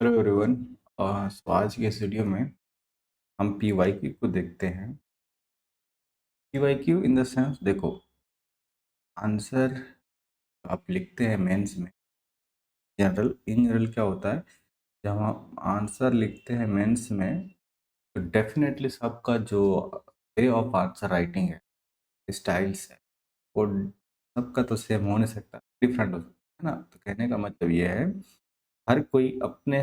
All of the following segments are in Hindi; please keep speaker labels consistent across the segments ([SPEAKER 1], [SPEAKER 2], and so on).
[SPEAKER 1] Hello everyone. सो आज के इस वीडियो में हम पीवाईक्यू को देखते हैं। पीवाईक्यू इन द सेंस, देखो, आंसर आप लिखते हैं मेंस में। इन जनरल क्या होता है, जब हम आंसर लिखते हैं मेंस में तो डेफिनेटली सबका जो वे ऑफ आंसर राइटिंग है, स्टाइल्स है, वो सबका तो सेम हो नहीं सकता, डिफरेंट हो सकता है ना। तो कहने का मतलब ये है, हर कोई अपने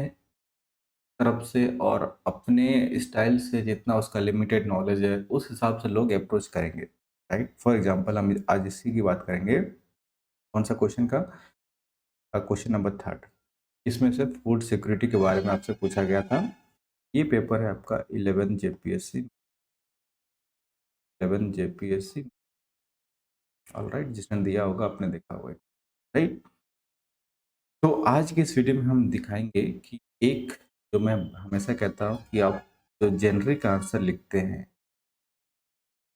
[SPEAKER 1] तरफ से और अपने स्टाइल से जितना उसका लिमिटेड नॉलेज है उस हिसाब से लोग अप्रोच करेंगे, राइट। फॉर एग्जांपल हम आज इसी की बात करेंगे। कौन सा क्वेश्चन का? Question number 3। इसमें से फूड सिक्योरिटी के बारे में आपसे पूछा गया था। ये पेपर है आपका 11 जेपीएससी। ऑलराइट, जिसने दिया होगा आपने देखा होगा, राइट। तो आज के इस वीडियो में हम दिखाएंगे कि एक, जो मैं हमेशा कहता हूँ कि आप जो जेनरिक आंसर लिखते हैं,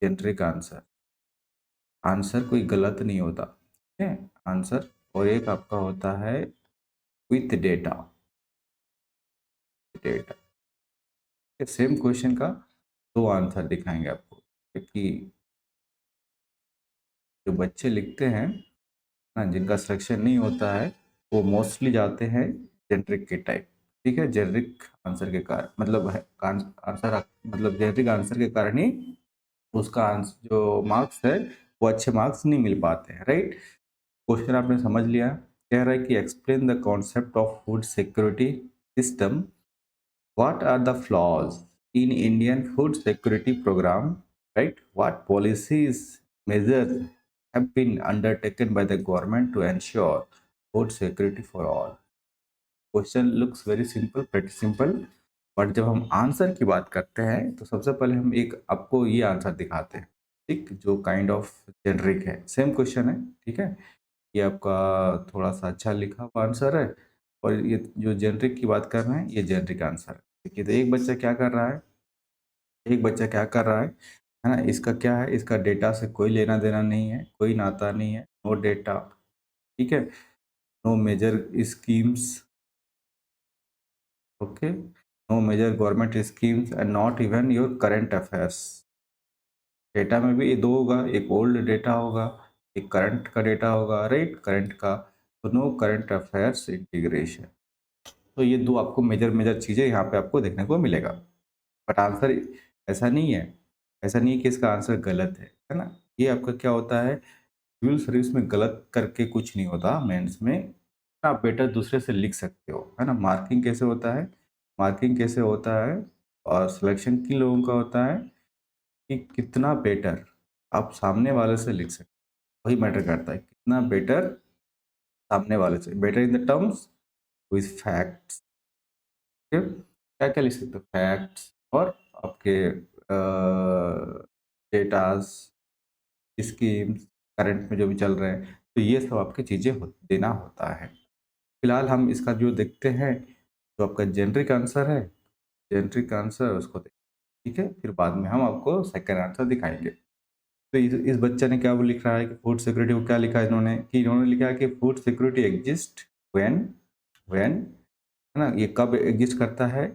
[SPEAKER 1] जेनरिक आंसर, आंसर कोई गलत नहीं होता, ठीक है आंसर। और एक आपका होता है with data. Data same question का दो आंसर दिखाएंगे आपको, क्योंकि जो बच्चे लिखते हैं ना, जिनका सिलेक्शन नहीं होता है, वो मोस्टली जाते हैं जेनरिक के टाइप, ठीक है। जेनरिक आंसर के कारण मतलब आंसर, मतलब जेनरिक आंसर के कारण ही उसका आंसर जो मार्क्स है वो अच्छे मार्क्स नहीं मिल पाते हैं, राइट। क्वेश्चन आपने समझ लिया। कह रहा है कि explain the concept of food security system, what are the flaws in Indian food security program, right, what policies measures have been undertaken by the government to ensure food security for all. Question looks very simple, pretty simple, but जब हम आंसर की बात करते हैं तो सबसे पहले हम एक आपको ये आंसर दिखाते हैं, ठीक, जो काइंड ऑफ जेनरिक है। सेम क्वेश्चन है, ठीक है। ये आपका थोड़ा सा अच्छा लिखा हुआ आंसर है, और ये जो जेनरिक की बात कर रहे हैं ये जेनरिक आंसर है। देखिए, तो एक बच्चा क्या कर रहा है, एक बच्चा क्या कर रहा है ना, इसका क्या है, इसका डेटा से कोई लेना देना नहीं है, कोई नाता नहीं है, नो डेटा, ठीक है, no major schemes, okay, no major government schemes and not even your current affairs. Data में भी ये दो होगा, एक ओल्ड डेटा होगा, एक करंट का डेटा होगा, राइट, करंट का। तो नो करंट अफेयर्स इंटीग्रेशन। तो ये दो आपको मेजर मेजर चीज़ें यहाँ पे आपको देखने को मिलेगा। बट आंसर ऐसा नहीं है, ऐसा नहीं है कि इसका आंसर गलत है ना। ये आपका क्या होता है, सिविल सर्विस में गलत करके कुछ नहीं होता, मेंस में आप बेटर दूसरे से लिख सकते हो, है ना। मार्किंग कैसे होता है, मार्किंग कैसे होता है, और सिलेक्शन किन लोगों का होता है कि कितना बेटर आप सामने वाले से लिख सकते हो, वही मैटर करता है, कितना बेटर सामने वाले से, better in the terms with facts. क्या क्या लिख सकते हो, फैक्ट्स और आपके डेटास, स्कीम्स, करंट में जो भी चल रहे हैं, तो ये सब आपकी चीज़ें देना होता है। फिलहाल हम इसका जो देखते हैं, जो आपका जेनरिक आंसर है, जेनरिक आंसर उसको देख, ठीक है, फिर बाद में हम आपको सेकंड आंसर दिखाएंगे। तो इस बच्चे ने क्या वो लिख रहा है कि फूड सिक्योरिटी को क्या लिखा है इन्होंने, कि इन्होंने लिखा है कि food security exist when, when, है ना, ये कब एग्जिस्ट करता है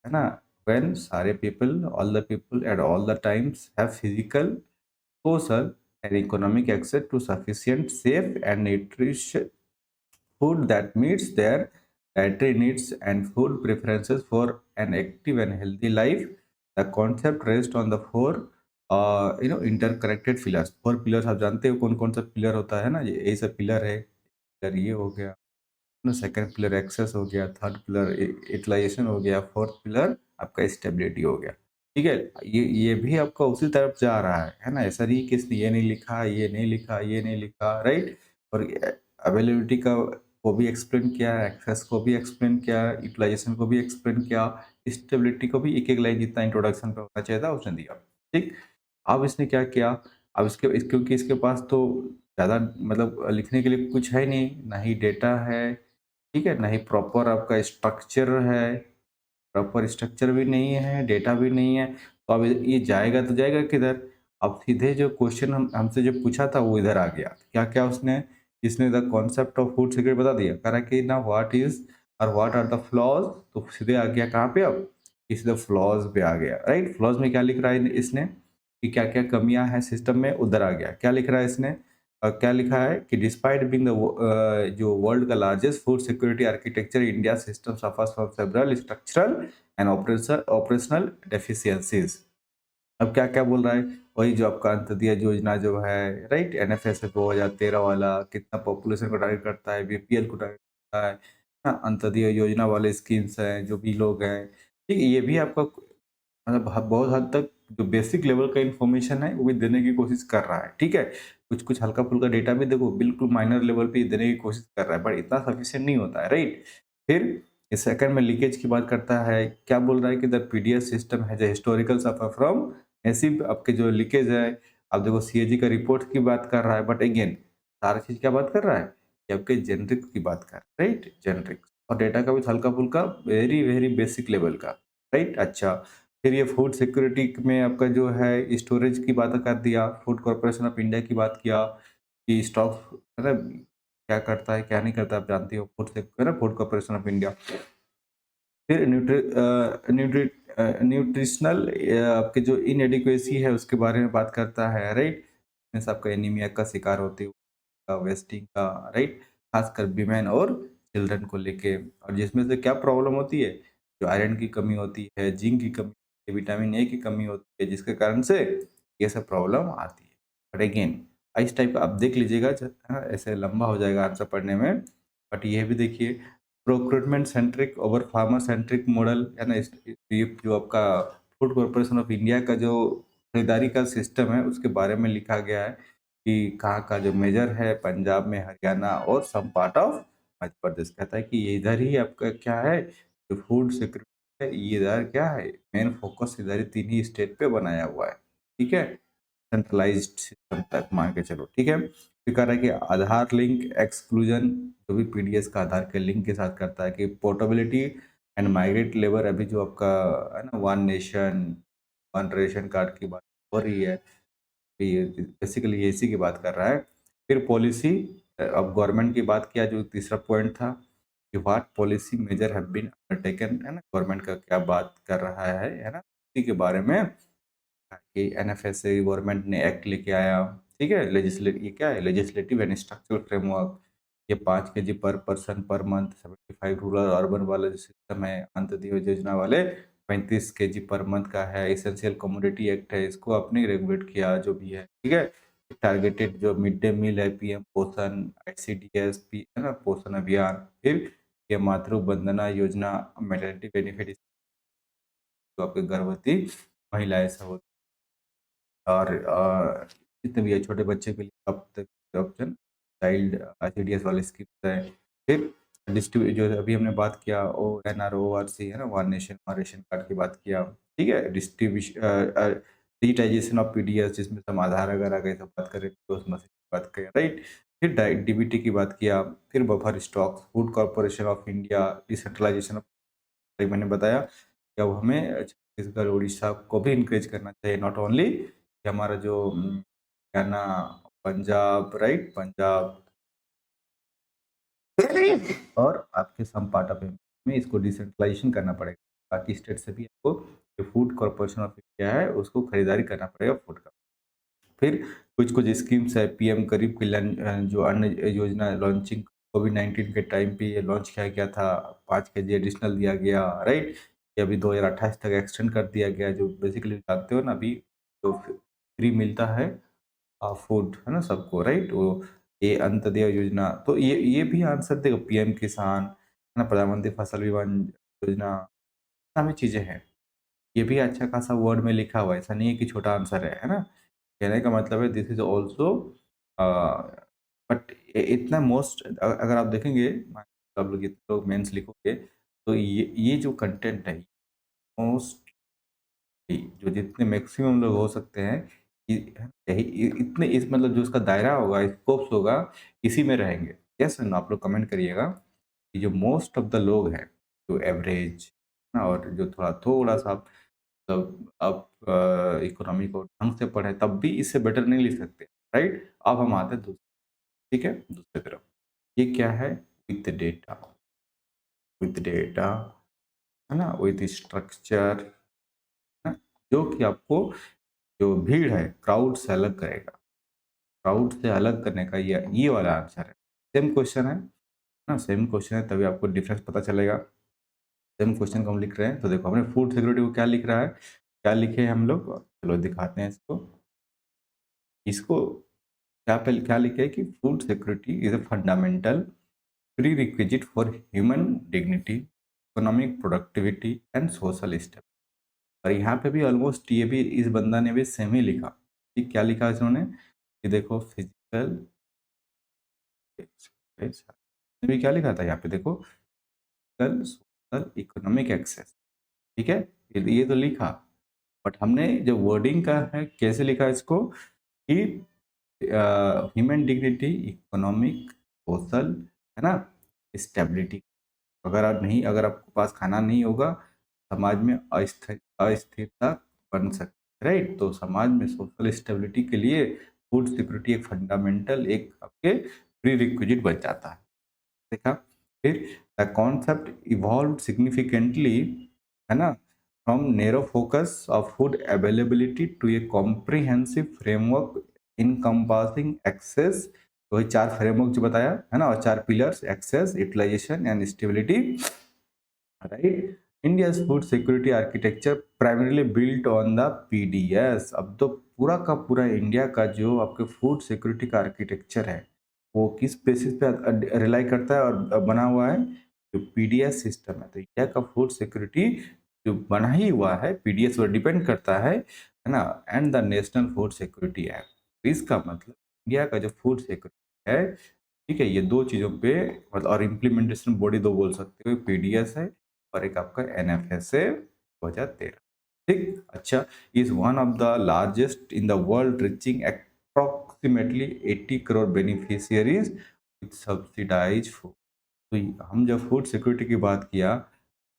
[SPEAKER 1] ना, व्हेन सारे people, all the people at all the times have physical, social and economic access to sufficient, safe and nutritious food that meets their dietary needs and food preferences for an active and healthy life. The concept rests on the four interconnected pillars. Four pillars आप जानते हो कौन कौन सा पिलर होता है ना, ये सब पिलर है। पिलर ये हो गया, सेकंड पिलर एक्सेस हो गया, थर्ड पिलर यूटिलाइजेशन हो गया, फोर्थ पिलर आपका स्टेबिलिटी हो गया, ठीक है। ये भी आपका उसी तरफ जा रहा है ना। ऐसा नहीं कि इसने ये नहीं लिखा, ये नहीं लिखा, ये नहीं लिखा, राइट। और अवेलेबिलिटी का को भी एक्सप्लेन किया, एक्सेस को भी एक्सप्लेन किया, यूटिलाइजेशन को भी एक्सप्लेन किया, स्टेबिलिटी को भी एक एक लाइन जितना इंट्रोडक्शन पे होना चाहिए था उसने दिया, ठीक। अब इसने क्या किया, अब क्योंकि इसके पास तो ज़्यादा मतलब लिखने के लिए कुछ है नहीं, ना ही डेटा है, ठीक है, ना ही प्रॉपर आपका स्ट्रक्चर है, प्रॉपर स्ट्रक्चर भी नहीं है, डेटा भी नहीं है। तो अब ये जाएगा तो जाएगा किधर। अब सीधे जो क्वेश्चन हमसे जो पूछा था वो इधर आ गया। क्या क्या उसने, इसने the concept of food security बता दिया, कह रहा कि ना व्हाट इज और व्हाट आर द फ्लॉज, तो सीधे आ गया कहाँ पे अब, इस द फ्लॉज पे आ गया, राइट। फ्लॉज में क्या लिख रहा है इसने कि क्या क्या कमियां हैं सिस्टम में, उधर आ गया क्या लिख रहा है इसने, क्या लिखा है कि डिस्पाइट बीइंग द जो वर्ल्ड का largest food security architecture, India system suffers from several structural and operational deficiencies. अब क्या-क्या बोल रहा है? वही जो आपका अंत्योदय योजना जो है, राइट? एनएफएस 2013 वाला कितना पॉपुलेशन को टारगेट करता है, बीपीएल को टारगेट करता है, हाँ, अंत्योदय योजना वाले स्कीम्स हैं, जो भी लोग हैं, ठीक है? ये भी आपका मतलब बहुत हद तक जो बेसिक लेवल का इन्फॉर्मेशन है, वो भी देने की कोशिश कर रहा है, ठीक है? कुछ-कुछ हल्का-फुल्का डेटा भी देखो बिल्कुल माइनर लेवल पे देने की कोशिश कर रहा है, बट इतना सफिशिएंट नहीं होता है, राइट? फिर सेकंड में लीकेज की बात करता है, क्या बोल रहा है कि the PDS system has a historical suffer from ऐसी आपके जो लीकेज है, आप देखो सीएजी का रिपोर्ट की बात कर रहा है, बट अगेन सारा चीज़ क्या बात कर रहा है कि आपके जेनरिक की बात कर रहा है, राइट? जेनरिक और डेटा का भी हल्का-फुल्का वेरी, वेरी बेसिक लेवल का, राइट? अच्छा, फिर ये फूड सिक्योरिटी में आपका जो है स्टोरेज की बात कर दिया, फूड कॉर्पोरेशन ऑफ इंडिया की बात किया कि स्टॉक है ना, क्या करता है, क्या नहीं करता, आप जानती हो फूड सेक है ना, फूड कॉर्पोरेशन ऑफ इंडिया। फिर न्यूट्रिशनल आपके जो इनएडिक्वेसी है उसके बारे में बात करता है, राइट? मीन्स आपका एनीमिया का शिकार होते हो, वेस्टिंग का, राइट? खासकर वीमेन और चिल्ड्रन को लेके, और जिसमें से क्या प्रॉब्लम होती है, जो आयरन की कमी होती है, जिंक की कमी, विटामिन ए की कमी होती है, जिसके कारण से ये सब प्रॉब्लम आती है। बट अगेन इस टाइप का आप देख लीजिएगा, हाँ, ऐसे लंबा हो जाएगा आंसर पढ़ने में, बट ये भी देखिए procurement centric over farmer centric model है ना, ये जो आपका फूड कॉर्पोरेशन ऑफ इंडिया का जो खरीदारी का सिस्टम है उसके बारे में लिखा गया है कि कहाँ का जो मेजर है, पंजाब में, हरियाणा और some part of Madhya Pradesh. कहता है कि ये इधर ही आपका क्या है, जो फूड सिक्योरिटी है, ये इधर क्या है, मेन फोकस इधर ही तीन ही स्टेट पे बनाया हुआ है, ठीक है, सेंट्रलाइज्ड सिस्टम तक मान के चलो, ठीक है। फिर कह रहा है कि आधार लिंक एक्सक्लूजन, जो भी पीडीएस का आधार के लिंक के साथ करता है कि पोर्टेबिलिटी एंड माइग्रेट लेबर, अभी जो आपका है ना one nation one ration card की बात हो रही है, ये बेसिकली ये इसी की बात कर रहा है। फिर पॉलिसी, अब गवर्नमेंट की बात किया, जो तीसरा पॉइंट था कि what policy major have been undertaken, है ना, गवर्नमेंट का क्या बात कर रहा है ना, इसी के बारे में कि एनएफएसए गवर्नमेंट ने एक्ट लेके आया, ठीक है, लेजिस्लेट ये क्या है, लेजिस्लेटिव एंड स्ट्रक्चरल फ्रेमवर्क, ये 5 केजी पर person per month, 75 rural urban वाला जो सिस्टम है, अंत्योदय योजना वाले 35 केजी पर मंथ का है, एसेंशियल कमोडिटी एक्ट है, इसको आपने रेगुलेट किया जो भी है, ठीक है। टारगेटेड जो मिड डे मील है, पीएम पोषण, आईसीडीएस पी है ना, पोषण अभियान, फिर ये मातृ वंदना योजना, मैटरनिटी बेनिफिट, जो आपके गर्भवती महिलाएं सब होती और जितने भी है छोटे बच्चे के लिए अब तक ऑप्शन चाइल्ड आईसीडीएस वाले स्कीम्स है। फिर डिस्ट्रीब्यूट जो अभी हमने बात किया ओ एनआर ओआरसी है ना, one nation one ration card की बात किया, ठीक है, डिस्ट्रीब्यूशन डिजिटाइजेशन ऑफ पीडीएस, जिसमें हम आधार वगैरह का सब बात करें तो उस मशीन की बात करें, राइट। फिर डीबीटी की बात किया, फिर buffer stock, food corporation of India, decentralization of, मैंने बताया कि अब हमें छत्तीसगढ़, उड़ीसा को भी इंकरेज करना चाहिए, नॉट ओनली कि हमारा जो हरियाणा, पंजाब, राइट, पंजाब और आपके सम पार्ट ऑफ एमपी में इसको डिसेंट्रलाइजेशन करना पड़ेगा, बाकी स्टेट से भी आपको जो फूड कॉर्पोरेशन ऑफ इंडिया है उसको खरीदारी करना पड़ेगा फूड का। फिर कुछ-कुछ स्कीम्स है, पीएम गरीब कल्याण जो अन्न योजना लॉन्चिंग कोविड-19 के टाइम पे ये लॉन्च किया गया था, 5 केजी एडिशनल दिया गया, राइट? ये अभी 2028 तक एक्सटेंड कर दिया गया, जो बेसिकली जानते हो ना, अभी जो फ्री मिलता है फूड, है ना, सबको, राइट? वो ये अंत्योदय योजना, तो ये भी आंसर देखो, पीएम किसान, है ना, प्रधानमंत्री फसल बीमा योजना, काफ़ी चीज़ें हैं। ये भी अच्छा खासा वर्ड में लिखा हुआ है, ऐसा नहीं है कि छोटा आंसर है ना? कहने का मतलब है this is also a, but इतना मोस्ट अगर आप देखेंगे, आप लोग इतना लोग मेंस लिखोगे, तो ये जो कंटेंट है मोस्ट, जो जितने मैक्सिमम लोग हो सकते हैं, यही इतने इस मतलब जो इसका दायरा होगा, स्कोप्स होगा, इसी में रहेंगे। यस और नो, आप लोग कमेंट करिएगा कि जो मोस्ट ऑफ द लोग हैं, जो एवरेज ना, और जो थोड़ा-सा मतलब आप इकोनॉमी को ढंग से पढ़ें, तब भी इससे बेटर नहीं लिख सकते, राइट? अब हम आते हैं ठीक है, दूसरी तरफ। ये क्या है? With data. विथ डेटा, है ना, विथ स्ट्रक्चर, है, जो कि आपको जो भीड़ है क्राउड से अलग करेगा। क्राउड से अलग करने का ये वाला आंसर है। सेम क्वेश्चन है ना, सेम क्वेश्चन है, तभी आपको डिफरेंस पता चलेगा। सेम क्वेश्चन को हम लिख रहे हैं, तो देखो हमने फूड सिक्योरिटी को क्या लिख रहा है, क्या लिखे हैं हम लोग, चलो दिखाते हैं इसको। इसको क्या लिखे है कि food security is a fundamental pre requisite for human dignity, economic productivity and social stability. और यहाँ पे भी ऑलमोस्ट ये भी इस बंदा ने भी सेम ही लिखा। ठीक, क्या लिखा इन्होंने कि देखो फिजिकल, भी क्या लिखा था यहाँ पे देखो, फिजिकल सोशल इकोनॉमिक एक्सेस। ठीक है, ये तो लिखा, बट हमने जो वर्डिंग का है कैसे लिखा इसको कि ह्यूमन डिग्निटी, इकोनॉमिक, सोशल, है ना, स्टेबिलिटी। अगर आपके पास खाना नहीं होगा, समाज में अस्थिरता बन सकती, राइट। तो समाज में सोशल स्टेबिलिटी के लिए फूड सिक्योरिटी एक फंडामेंटल, एक आपके प्री रिक्विजिट बन जाता है। देखा, फिर द कॉन्सेप्ट इवॉल्व सिग्निफिकेंटली, है ना, from narrow focus of food availability to a comprehensive framework encompassing access. वही चार फ्रेमवर्क जो बताया है ना, और चार pillars, access, utilization and stability, right. India's food security architecture primarily built on the PDS। अब तो पूरा का पूरा इंडिया का जो आपके फूड सिक्योरिटी का आर्किटेक्चर है, वो किस बेसिस पे रिलाई करता है और बना हुआ है, जो पीडीएस सिस्टम है। तो इंडिया का फूड सिक्योरिटी जो बना ही हुआ है पीडीएस पर डिपेंड करता है ना, and the national food security act. इसका मतलब इंडिया का जो फूड सिक्योरिटी है, ठीक है, ये दो चीज़ों पे मतलब, और इम्प्लीमेंटेशन बॉडी दो बोल सकते हो, पीडीएस है और एक आपका एनएफएसए 2013। ठीक, अच्छा, is one of the largest in the world, reaching approximately 80 crore beneficiaries with subsidize food. तो हम जब फूड सिक्योरिटी की बात किया,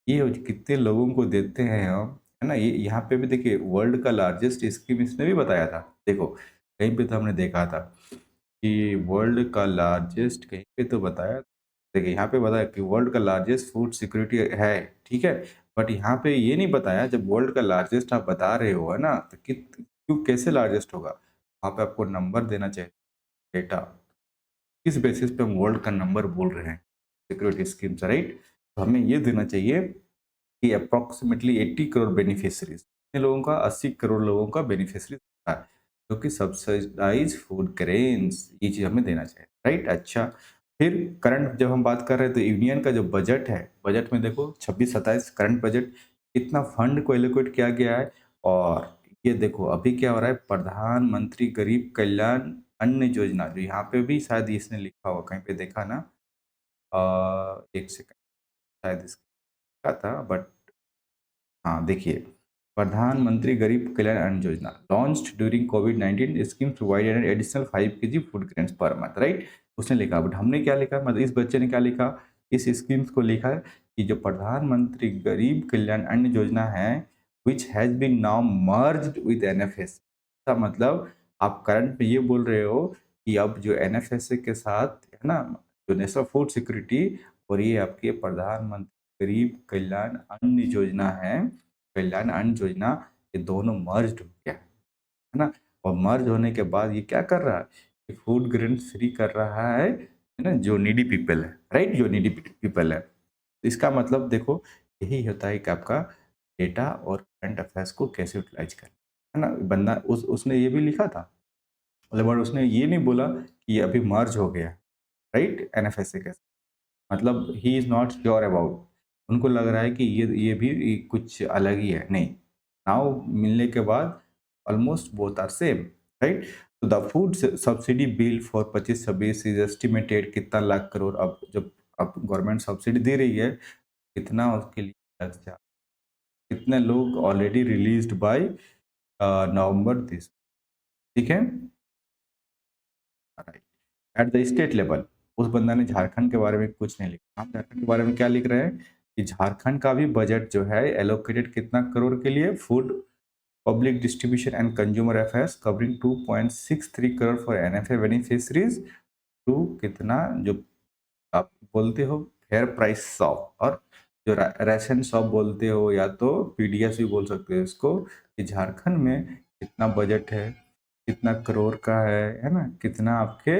[SPEAKER 1] ये कितने लोगों को देते हैं हम, है ना, ये यहाँ पे भी देखिए वर्ल्ड का लार्जेस्ट स्कीम इसने भी बताया था। देखो कहीं पे तो हमने देखा था कि वर्ल्ड का लार्जेस्ट, कहीं पे तो बताया, देखिए यहाँ पे बताया कि वर्ल्ड का लार्जेस्ट फूड सिक्योरिटी है, ठीक है, बट यहाँ पे ये नहीं बताया, जब वर्ल्ड का लार्जेस्ट आप बता रहे हो, है ना, तो क्यों कैसे लार्जेस्ट होगा, वहाँ पे आपको नंबर देना चाहिए, डेटा, किस बेसिस पे हम वर्ल्ड का नंबर बोल रहे हैं सिक्योरिटी स्कीम्स, राइट। तो हमें ये देना चाहिए कि अप्रोक्सीमेटली 80 करोड़ बेनिफिशरीज, कितने लोगों का, 80 करोड़ लोगों का बेनिफिशरीज है, जो कि सब्सिडाइज फूड ग्रेन्स, ये चीज़ हमें देना चाहिए, राइट। अच्छा, फिर करंट जब हम बात कर रहे हैं तो यूनियन का जो बजट है, बजट में देखो 26-27 करंट बजट, कितना फंड को एलोकेट किया गया है। और ये देखो अभी क्या हो रहा है, प्रधानमंत्री गरीब कल्याण अन्न योजना, जो यहाँ पे भी शायद इसने लिखा हुआ, कहीं पे देखा ना, एक सेकंड, शायद इसका था, बट हाँ देखिए, प्रधानमंत्री गरीब कल्याण अन्न योजना launched during covid scheme provide an additional 5 KG food grains per month, right. उसने लिखा, बट हमने क्या लिखा, मतलब इस बच्चे ने क्या लिखा, इस स्कीम्स को लिखा है कि जो प्रधानमंत्री गरीब कल्याण अन्न योजना है, which has been now merged with NFS. का मतलब आप करंट में ये बोल रहे हो कि अब जो एनएफएसए के साथ, है ना, जो नेशनल फूड सिक्योरिटी और ये आपके प्रधानमंत्री गरीब कल्याण अन्न योजना है, कल्याण अन्न योजना, ये दोनों मर्ज हो गया है ना। और मर्ज होने के बाद ये क्या कर रहा है, ये फूड ग्रेन फ्री कर रहा है ना, जो नीडी पीपल है, राइट, जो नीडी पीपल है। इसका मतलब देखो यही होता है कि आपका डेटा और करंट अफेयर्स को कैसे यूटिलाइज करें, है ना। बंदा उसने ये भी लिखा था, मतलब उसने ये नहीं बोला कि ये अभी मर्ज हो गया, राइट, एनएफएसए के, मतलब he is not sure about, उनको लग रहा है कि ये भी कुछ अलग ही है, नहीं, नाउ मिलने के बाद almost both are same, right. तो the food subsidy bill for 25-26 is estimated, कितना लाख करोड़, अब जब अब गवर्नमेंट सब्सिडी दे रही है, कितना उसके लिए लग जा, कितने लोग already released by November this, ठीक है, एट द स्टेट लेवल। उस बंदा ने झारखंड के बारे में कुछ नहीं लिखा, हम झारखंड के बारे में क्या लिख रहे हैं कि झारखंड का भी बजट जो है एलोकेटेड कितना करोड़ के लिए, food public distribution and consumer affairs covering 2.63 crore for NFA beneficiaries to कितना, जो आप बोलते हो फेयर प्राइस ऑफ, और जो राशन शॉप बोलते हो या तो पीडीएस भी बोल सकते हो इसको, कि झारखंड में कितना बजट है, कितना करोड़ का है ना, कितना आपके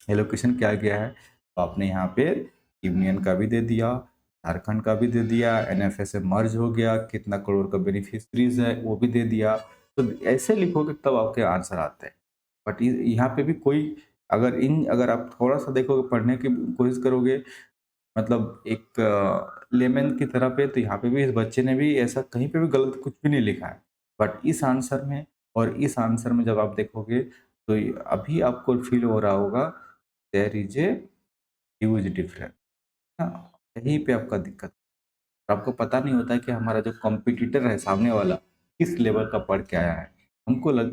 [SPEAKER 1] एलोकेशन किया गया है। तो आपने यहाँ पे यूनियन का भी दे दिया, झारखंड का भी दे दिया, एनएफए से मर्ज हो गया, कितना करोड़ का बेनिफिशरीज है वो भी दे दिया। तो ऐसे लिखोगे तब आपके आंसर आते हैं। बट यहाँ पे भी कोई, अगर आप थोड़ा सा देखोगे, पढ़ने की कोशिश करोगे, मतलब एक लेमन की तरह पे, तो यहाँ पे भी इस बच्चे ने भी ऐसा कहीं पे भी गलत कुछ भी नहीं लिखा है। बट इस आंसर में और इस आंसर में जब आप देखोगे तो अभी आपको फील हो रहा होगा there is a huge difference. हाँ, यहीं पे आपका दिक्कत। आपको पता नहीं होता है कि हमारा जो कॉम्पिटिटर है सामने वाला किस लेवल का पढ़ के आया है।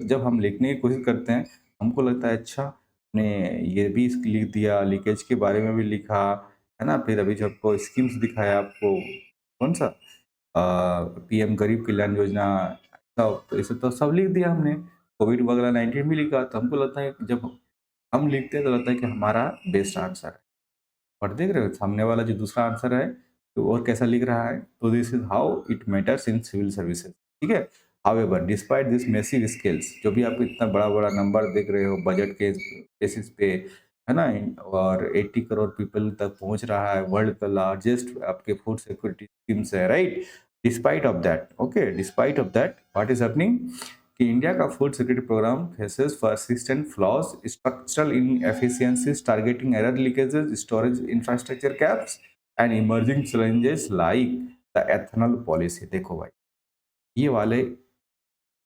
[SPEAKER 1] जब हम लिखने की कोशिश करते हैं, हमको लगता है अच्छा ने ये भी लिख दिया, लीकेज के बारे में भी लिखा, है ना। फिर अभी जो आपको स्कीम्स दिखाया, आपको कौन सा पीएम गरीब कल्याण योजना, तो इसे तो सब लिख दिया हमने। कोविड वगैरह 19 भी लिखा, तो हमको लगता है कि जब हम लिखते हैं तो लगता है कि हमारा बेस्ट आंसर है। और देख रहे हो सामने वाला जो दूसरा आंसर है तो और कैसा लिख रहा है, तो this is how it matters in civil services. ठीक है। However despite this massive scales, जो भी आप इतना बड़ा बड़ा नंबर देख रहे हो बजट के बेसिस पे, है ना, और 80 करोड़ पीपल तक पहुंच रहा है, वर्ल्ड का लार्जेस्ट आपके फूड सिक्योरिटी स्कीम्स है, right. Despite of that, okay, despite of that what is happening, कि इंडिया का food security program faces persistent flaws, structural inefficiencies, targeting error leakages, storage infrastructure caps and emerging challenges like the ethanol policy. देखो भाई, ये वाले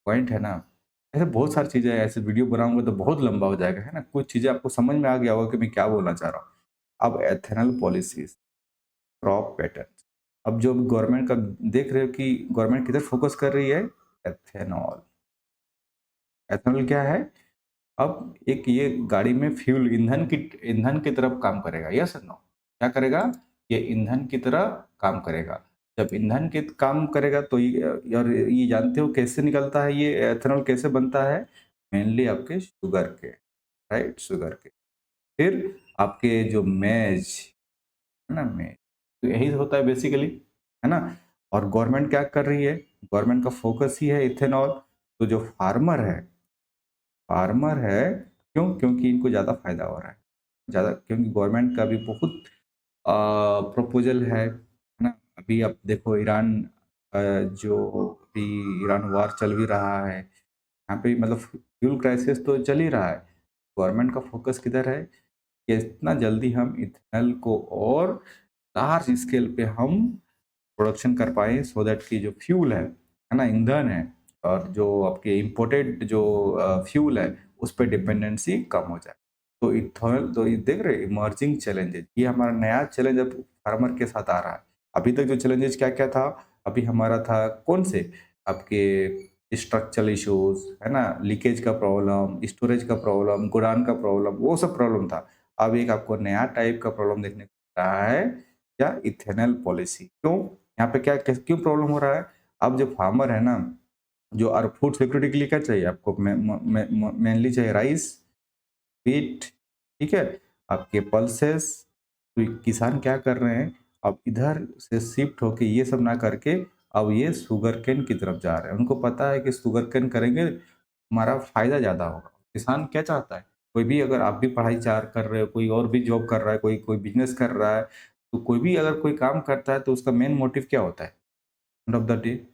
[SPEAKER 1] पॉइंट है ना, ऐसे बहुत सारी चीजें हैं, ऐसे वीडियो बनाऊंगा तो बहुत लंबा हो जाएगा, है ना। कुछ चीजें आपको समझ में आ गया होगा कि मैं क्या बोलना चाह रहा हूँ। अब एथेनॉल पॉलिसीज, क्रॉप पैटर्न, अब जो गवर्नमेंट का देख रहे हो कि गवर्नमेंट किधर फोकस कर रही है, एथेनॉल। एथेनॉल क्या है, अब एक ये गाड़ी में फ्यूल, ईंधन की तरफ काम करेगा, यस और नो। क्या करेगा, ये ईंधन की तरह काम करेगा। जब ईंधन के काम करेगा तो और ये जानते हो कैसे निकलता है, ये एथेनॉल कैसे बनता है, मेनली आपके शुगर के, राइट, शुगर के। फिर आपके जो मेज है ना, मेज, तो यही होता है बेसिकली, है ना। और गवर्नमेंट क्या कर रही है, गवर्नमेंट का फोकस ही है इथेनॉल। तो जो फार्मर है, क्यों, क्योंकि इनको ज़्यादा फायदा हो रहा है, ज़्यादा, क्योंकि गवर्नमेंट का भी बहुत प्रपोजल है ना। अभी आप देखो ईरान, जो अभी ईरान वार चल भी रहा है, यहाँ पे मतलब फ्यूल क्राइसिस तो चल ही रहा है। गवर्नमेंट का फोकस किधर है कि इतना जल्दी हम इथेनॉल को और लार्ज स्केल पे हम प्रोडक्शन कर पाए, सो दैट की जो फ्यूल है ना, ईंधन है, और जो आपके इम्पोर्टेड जो फ्यूल है उस पर डिपेंडेंसी कम हो जाए। तो इथेनॉल, तो ये देख रहे इमर्जिंग चैलेंजेस, ये हमारा नया चैलेंज अब फार्मर के साथ आ रहा है। अभी तक जो चैलेंजेस क्या क्या था, अभी हमारा था कौन से, आपके स्ट्रक्चरल इश्यूज, है ना, लीकेज का प्रॉब्लम, स्टोरेज का प्रॉब्लम, गोडाउन का प्रॉब्लम, वो सब प्रॉब्लम था। अब एक आपको नया टाइप का प्रॉब्लम देखने को मिल रहा है, क्या, इथेनॉल पॉलिसी। क्यों, यहाँ पे क्या क्यों प्रॉब्लम हो रहा है। अब जो फार्मर है ना, जो और फूड सिक्योरिटी के लिए क्या चाहिए आपको, मेनली चाहिए राइस, व्हीट, ठीक है, आपके पल्सेस। तो किसान क्या कर रहे हैं, अब इधर से शिफ्ट होके ये सब ना करके अब ये शुगर केन की तरफ जा रहे हैं। उनको पता है कि शुगर केन करेंगे हमारा फायदा ज़्यादा होगा। किसान क्या चाहता है, कोई भी, अगर आप भी पढ़ाई चार कर रहे हो, कोई और भी जॉब कर रहा है, कोई कोई बिजनेस कर रहा है, तो कोई भी अगर कोई काम करता है तो उसका मेन मोटिव क्या होता है, एंड ऑफ द डे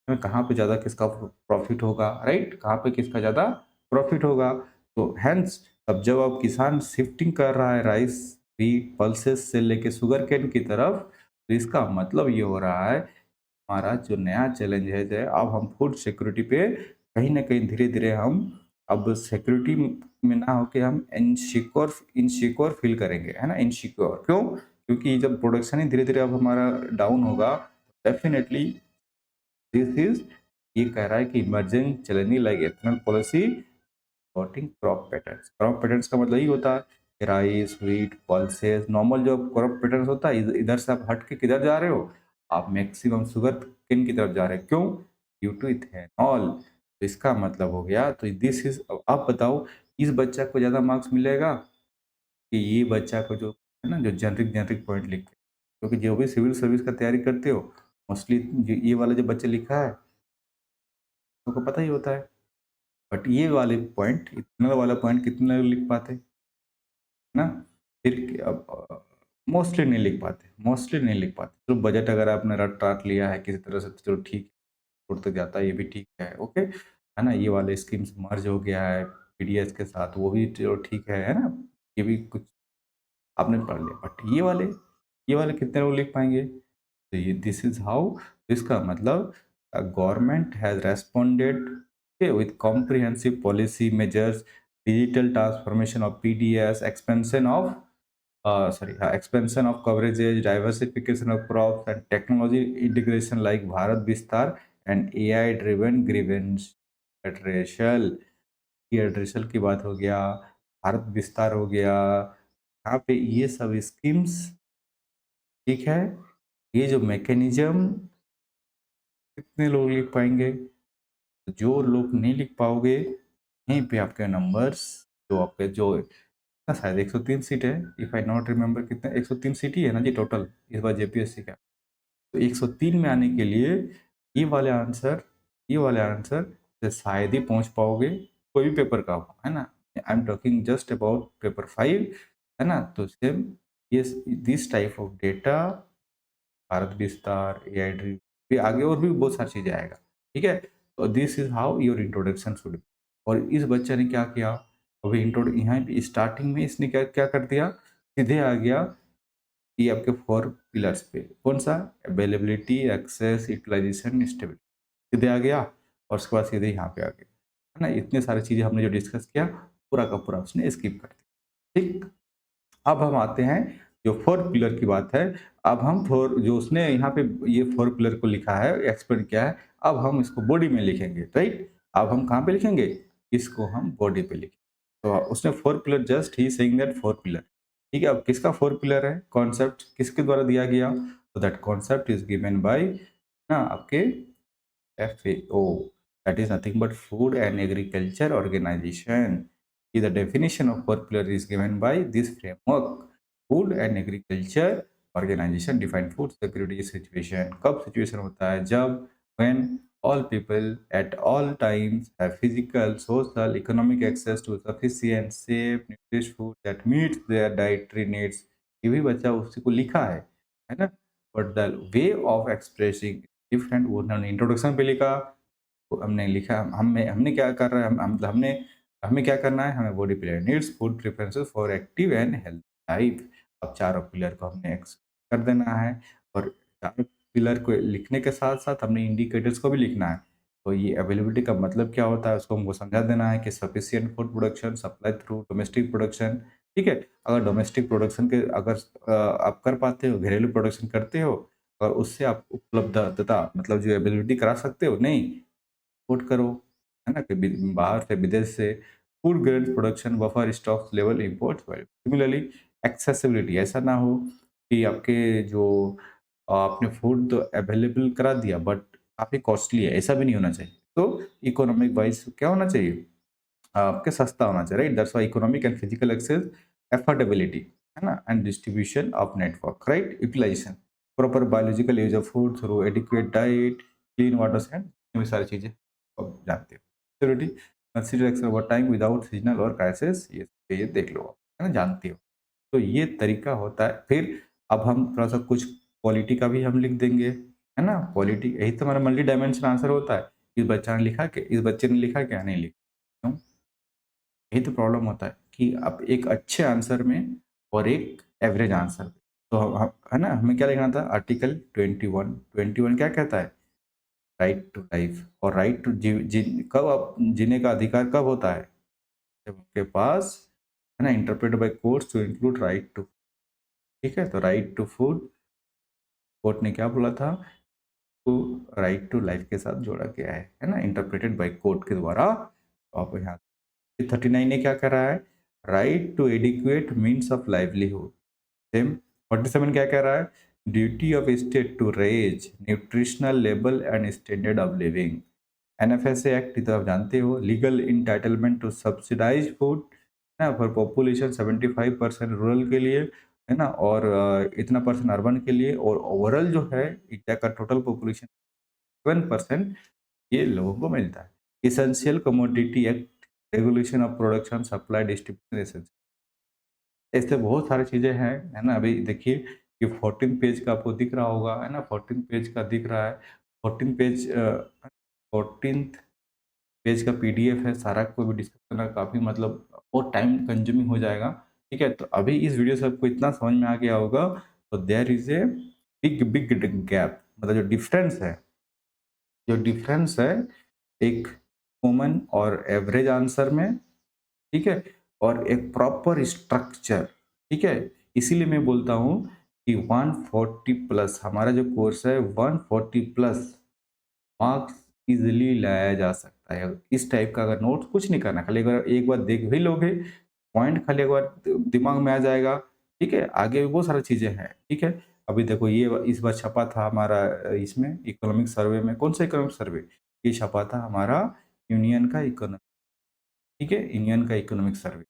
[SPEAKER 1] में कहाँ पे ज़्यादा किसका प्रॉफिट होगा, राइट, कहाँ पे किसका ज़्यादा प्रॉफिट होगा। तो हैंस अब जब अब किसान शिफ्टिंग कर रहा है राइस, व्हीट, पल्सेस से लेके शुगर केन की तरफ, तो इसका मतलब ये हो रहा है हमारा जो नया चैलेंज है, जो अब हम फूड सिक्योरिटी पे कहीं ना कहीं धीरे धीरे हम अब सिक्योरिटी में ना होके हम इनसिक्योर इनसिक्योर फील करेंगे, है ना, इनसिक्योर। क्यों, क्योंकि जब प्रोडक्शन ही धीरे धीरे अब हमारा डाउन होगा, डेफिनेटली दिस इज, ये कह रहा है कि emerging challenging like ethanol policy supporting crop patterns. Crop patterns का मतलब ये होता है कि राइस, व्हीट, पल्सेस, नॉर्मल जो क्रॉप पैटर्न्स होता है, इधर से आप हट के किधर जा रहे हो, आप मैक्सिमम शुगर केन की तरफ जा रहे हैं। क्यों, ड्यू टू इथेनॉल। तो इसका मतलब हो गया, तो दिस इज, आप बताओ इस बच्चा को ज्यादा मार्क्स मिलेगा कि ये बच्चा को जो है ना, जो जेनरिक जेनरिक पॉइंट लिख के, क्योंकि जो भी सिविल सर्विस का तैयारी करते हो मोस्टली ये वाला जो बच्चे लिखा है उनको पता ही होता है। बट ये वाले पॉइंट इतना वाला पॉइंट कितने लोग लिख पाते, है ना? फिर अब मोस्टली नहीं लिख पाते, मोस्टली नहीं लिख पाते। तो बजट अगर आपने रट-रट लिया है किसी तरह से तो चलो ठीक है, तक जाता है, ये भी ठीक है, ओके, है ना? ये वाले स्कीम्स मर्ज हो गया है पीडीएस के साथ, वो भी चलो ठीक है ना? ये भी कुछ आपने पढ़ लिया। बट ये वाले कितने लोग लिख पाएँगे? तो ये दिस इज़ हाउ, इसका मतलब government has responded okay with comprehensive policy measures, digital transformation of PDS, expansion of coverages, diversification of crops, and technology integration like Bharat Bistar and AI-driven grievance addressal। ये एड्रेसल की बात हो गया, भारत विस्तार हो गया, यहाँ पे ये सब स्कीम्स ठीक है। ये जो मैकेनिज्म कितने लोग लिख पाएंगे? जो लोग नहीं लिख पाओगे यहीं पे आपके नंबर्स जो आपके जो शायद 103 सीट है, इफ आई नॉट रिमेम्बर कितना 103 सीट ही है ना जी टोटल इस बार जेपीएससी का। तो 103 में आने के लिए ये वाले आंसर ये वाले आंसर से शायद ही पहुंच पाओगे, कोई भी पेपर का हो, है ना? I am talking just about paper 5, है ना? तो सेम ये this type of data, Bharat विस्तार, एआई ड्रीम, फिर आगे और भी बहुत सारी चीजें आएगा, ठीक है? तो this is how your introduction should be. और इस बच्चे ने क्या किया, अभी इंट्रो यहाँ पे स्टार्टिंग में इसने क्या क्या कर दिया, सीधे आ गया ये आपके 4 पिलर्स पे। कौन सा? Availability, access, utilization, stability. सीधे आ गया और उसके बाद सीधे यहाँ पे आ गया, है ना? इतने सारी चीज़ें हमने जो डिस्कस किया पूरा का पूरा उसने स्किप कर दिया, ठीक। अब हम आते हैं जो 4 पिलर की बात है। अब हम 4 जो उसने यहाँ पे ये 4 पिलर को लिखा है, एक्सप्लेन किया है, अब हम इसको बॉडी में लिखेंगे, राइट? अब हम कहाँ पे लिखेंगे? इसको हम बॉडी पे लिखेंगे। तो उसने 4 pillar just he saying that 4 pillar, ठीक है? अब किसका 4 पिलर है? कॉन्सेप्ट किसके द्वारा दिया गया? तो that concept is given by ना आपके FAO, that is nothing but Food and Agriculture Organization. The definition of four pillar is given by this framework. Food and Agriculture Organization define food security situation. कब situation होता है? जब when all people at all times have physical, social, economic access to sufficient, safe, nutritious food that meets their dietary needs. ये भी बच्चा उसी को लिखा है ना? But the way of expressing different, वो उन्होंने इंट्रोडक्शन पे लिखा, तो हमने लिखा हमें हमने क्या कर रहा है मतलब हमने हमें क्या करना है, हमें body pillar needs food preferences for active and health life. अब चारों पिलर को हमने कर देना है और चारों पिलर को लिखने के साथ साथ हमने इंडिकेटर्स को भी लिखना है। तो ये अवेलेबिलिटी का मतलब क्या होता है उसको हमको समझा देना है कि sufficient food production supply through domestic production, ठीक है? अगर डोमेस्टिक प्रोडक्शन के अगर आप कर पाते हो, घरेलू प्रोडक्शन करते हो और उससे आप उपलब्धता मतलब जो अवेलेबिलिटी करा सकते हो, नहीं इंपोर्ट करो, है ना? कि बाहर से विदेश से food grain production buffer stocks level import value. Similarly accessibility ऐसा ना हो कि आपके जो आपने फूड तो अवेलेबल करा दिया बट काफ़ी कॉस्टली है, ऐसा भी नहीं होना चाहिए। तो इकोनॉमिक वाइज क्या होना चाहिए? आपके सस्ता होना चाहिए, right? That's why economic and physical access, affordability, है ना? And distribution of network, right? Utilization, proper biological use of food through adequate diet, clean water and ये भी सारी चीज़ें आप जानते हो। Security, consider action over time without seasonal और क्राइसिस, ये देख लो आप, है ना? जानते हो। तो ये तरीका होता है। फिर अब हम थोड़ा-सा कुछ पॉलिटी का भी हम लिख देंगे, है ना? पॉलिटी यही तो हमारा मल्टी डायमेंशनल आंसर होता है। इस बच्चे ने लिखा क्या? नहीं लिखा। क्यों? यही तो प्रॉब्लम होता है कि आप एक अच्छे आंसर में और एक एवरेज आंसर में। तो है ना? हमें क्या लिखना था? आर्टिकल 21 क्या कहता है? राइट टू लाइफ और राइट टू कब आप जीने का अधिकार कब होता है? जब आपके पास, है ना, interpreted by courts to include right to, ठीक है? तो राइट टू फूड कोर्ट ने क्या बोला था? तो राइट टू लाइफ के साथ जोड़ा गया है ना? इंटरप्रेटेड बाय कोर्ट के द्वारा। तो आप यहाँ 39 ने क्या करा है? Right to adequate means of livelihood. Same 47 क्या कह रहा है? Duty of state to raise nutritional level and standard of living. NFSA act तो आप जानते हो, legal entitlement to subsidize food ना फॉर पॉपुलेशन 75% रूरल के लिए है ना? और इतना परसेंट अर्बन के लिए, और ओवरऑल जो है इंडिया का टोटल पॉपुलेशन 7% ये लोगों को मिलता है। Essential commodity act, regulation of production, supply, distribution, essential, ऐसे बहुत सारी चीज़ें हैं, है ना? अभी देखिए कि 14 पेज का आपको दिख रहा होगा, है ना? 14 पेज का दिख रहा है। 14 पेज 14th पेज का पीडीएफ है, सारा को भी डिस्कस करना काफ़ी मतलब बहुत टाइम कंज्यूमिंग हो जाएगा, ठीक है? तो अभी इस वीडियो से आपको इतना समझ में आ गया होगा, तो there is a big big gap, मतलब जो डिफरेंस है एक कॉमन और एवरेज आंसर में, ठीक है? और एक प्रॉपर स्ट्रक्चर, ठीक है? इसीलिए मैं बोलता हूँ कि 140 प्लस हमारा जो कोर्स है, 140 प्लस मार्क्स इज़िली लाया जा सकता है। इस टाइप का अगर नोट्स कुछ नहीं करना, खाली अगर एक बार देख भी लोगे, पॉइंट खाली एक बार दिमाग में आ जाएगा, ठीक है? आगे भी बहुत सारी चीज़ें हैं, ठीक है? अभी देखो ये इस बार छपा था हमारा इसमें इकोनॉमिक सर्वे में, कौन सा इकोनॉमिक सर्वे? ये छपा था हमारा यूनियन का इकोनॉमिक, ठीक है? यूनियन का इकोनॉमिक सर्वे।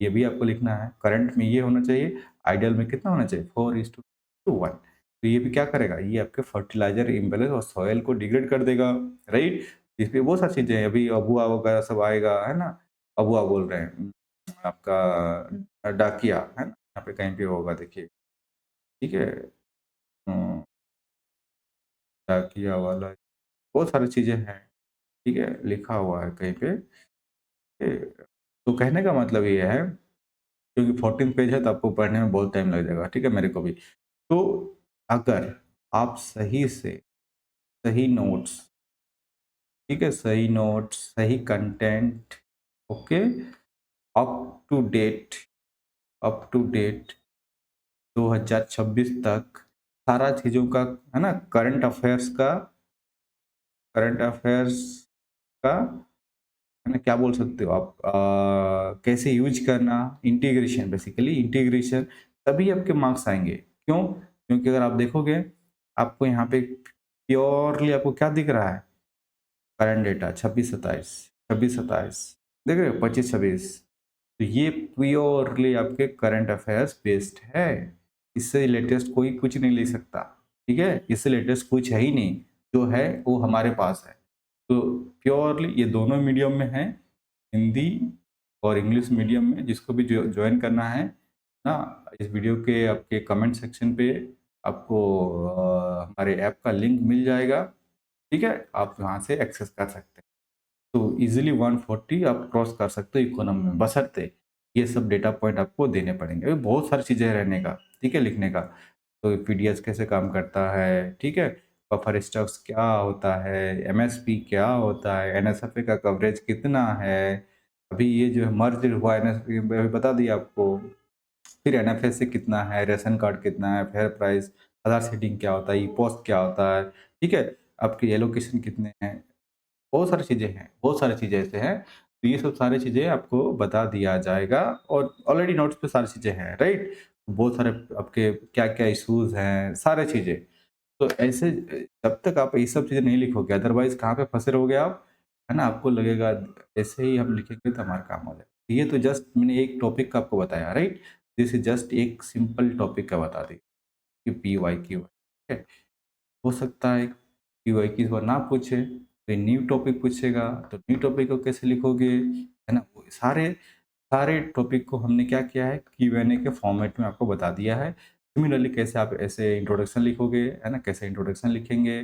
[SPEAKER 1] ये भी आपको लिखना है। करंट में ये होना चाहिए, आइडियल में कितना होना चाहिए? 4:1। तो ये भी क्या करेगा? ये आपके फर्टिलाइज़र इम्बैलेंस और सॉइल को डिग्रेड कर देगा, राइट? इसमें बहुत सारी चीज़ें हैं, अभी अबुआ वगैरह सब आएगा, है ना? अबुआ बोल रहे हैं, आपका डाकिया, है ना? यहाँ पे कहीं पे होगा देखिए, ठीक है? डाकिया वाला बहुत सारी चीज़ें हैं, ठीक है? लिखा हुआ है कहीं पे। तो कहने का मतलब ये है, क्योंकि 14 पेज है तो आपको पढ़ने में बहुत टाइम लग जाएगा, ठीक है? मेरे को भी। तो अगर आप सही से सही नोट्स, ठीक है? सही नोट्स, सही content, okay? Up to date, up to date 2026 तक सारा चीज़ों का, है ना? करंट अफेयर्स का, है ना? क्या बोल सकते हो आप, कैसे यूज़ करना, इंटीग्रेशन, बेसिकली इंटीग्रेशन, तभी आपके मार्क्स आएँगे। क्यों? क्योंकि अगर आप देखोगे, आपको यहाँ पे प्योरली आपको क्या दिख रहा है? करंट डेटा 26-27, 26-27, देख रहे हो? 25-26, तो ये प्योरली आपके करंट अफेयर्स बेस्ड है। इससे लेटेस्ट कोई कुछ नहीं ले सकता, ठीक है? इससे लेटेस्ट कुछ है ही नहीं, जो है वो हमारे पास है। तो प्योरली ये दोनों मीडियम में है, हिंदी और इंग्लिश मीडियम में, जिसको भी ज्वाइन करना है ना, इस वीडियो के आपके कमेंट सेक्शन पे आपको हमारे ऐप का लिंक मिल जाएगा, ठीक है? आप वहाँ से एक्सेस कर सकते हैं। तो इजीली 140 आप क्रॉस कर सकते हो इकोनॉमी में, बशर्ते ये सब डेटा पॉइंट आपको देने पड़ेंगे। अभी बहुत सारी चीज़ें रहने का, ठीक है? लिखने का। तो पीडीएस कैसे काम करता है, ठीक है? बफर स्टॉक्स क्या होता है, एमएसपी क्या होता है, एनएसएफए का कवरेज कितना है, अभी ये जो मर्ज हुआ एनएसपी अभी बता दिया आपको। फिर एनएफएसए कितना है, रेशन कार्ड कितना है, फेयर प्राइस, आधार सीडिंग क्या होता है, ई पोस्ट क्या होता है, ठीक है? आपके एलोकेशन कितने हैं, बहुत सारी चीज़ें हैं, बहुत सारी चीज़ें ऐसे हैं। तो ये सब सारी चीज़ें आपको बता दिया जाएगा, और ऑलरेडी नोट्स पे सारी चीज़ें हैं, राइट? बहुत सारे आपके क्या-क्या इश्यूज़ हैं, सारी चीज़ें। तो ऐसे जब तक आप ये सब चीज़ें नहीं लिखोगे, अदरवाइज़ कहाँ पे फँसे रहोगे आप, है ना? आपको लगेगा ऐसे ही हम लिखेंगे तो हमारा काम हो जाएगा। ये तो जस्ट मैंने एक टॉपिक का आपको बताया, राइट? दिस इज़ जस्ट एक सिंपल टॉपिक का बता दी कि पीवाईक्यू, ठीक है? हो सकता है पीवाईक्यू इस बार ना पूछे, कोई न्यू टॉपिक पूछेगा, तो न्यू टॉपिक को कैसे लिखोगे, है ना? वो सारे सारे टॉपिक को हमने क्या किया है, क्यू&ए के फॉर्मेट में आपको बता दिया है। सिमिलरली कैसे आप ऐसे इंट्रोडक्शन लिखोगे, है ना? कैसे इंट्रोडक्शन लिखेंगे,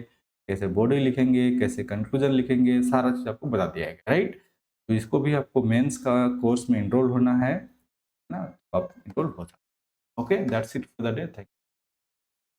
[SPEAKER 1] कैसे बॉडी लिखेंगे, कैसे कंक्लूजन लिखेंगे, सारा चीज़ आपको बता दिया है, राइट? तो इसको भी आपको मेंस का कोर्स में एनरोल होना है ना? तो आप एनरोल हो जाओ। Okay, that's it for the day. Thank